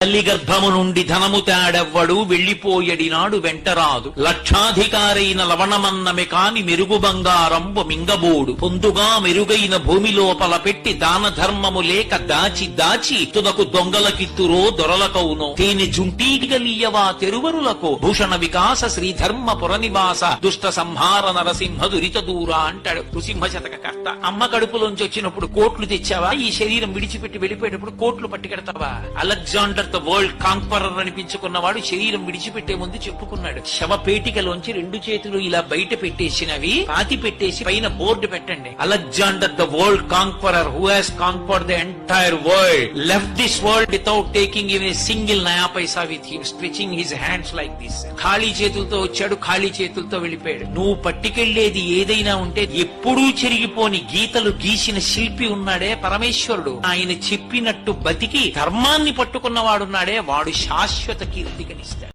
తల్లి గర్భము నుండి ధనము తేడెవ్వడు వెళ్లిపోయడినాడు వెంటరాదు. లక్షాధికారైన లవణమన్నమే కాని మెరుగు బంగారంబు మింగబోడు. పొందుగా మెరుగైన భూమి లోపల పెట్టి దాన ధర్మము లేక దాచి దాచి తుదకు దొంగలకిత్తురో దొరలకౌనో. తేనె జుంటీగలియవా తెరువరులకు భూషణ వికాస శ్రీధర్మ పురనివాస దుష్ట సంహార నరసింహ దురిత దూరా అంటాడు నృసింహ శతక కర్త. అమ్మ కడుపులోంచి వచ్చినప్పుడు కోట్లు తెచ్చావా? ఈ శరీరం విడిచిపెట్టి వెళ్ళిపోయేటప్పుడు కోట్లు పట్టుకెడతావా? అలెగ్జాండర్ ద వరల్డ్ కాంక్వరర్ అనిపించుకున్నవాడు శరీరం విడిచిపెట్టే ముందు చెప్పుకున్నాడు, శవపేటికలోంచి 2 చేతులు ఇలా బయట పెట్టేసినవి పాతి పెట్టేసి పైన బోర్డు పెట్టండి, Alexander the world conqueror who has conquered the entire world left this world without taking in a single naya paisa with him stretching his hands like this. ఖాళీ చేతులతో వచ్చాడు, ఖాళీ చేతులతో వెళ్ళిపోయాడు. నువ్వు పట్టుకెళ్లేది ఏదైనా ఉంటే ఎప్పుడూ చెరిగిపోని గీతలు గీసిన శిల్పి ఉన్నాడే పరమేశ్వరుడు, ఆయన చెప్పినట్టు బతికి ధర్మాన్ని పట్టుకున్నవాడున్నాడే వాడు శాశ్వత కీర్తికనిస్తాడు.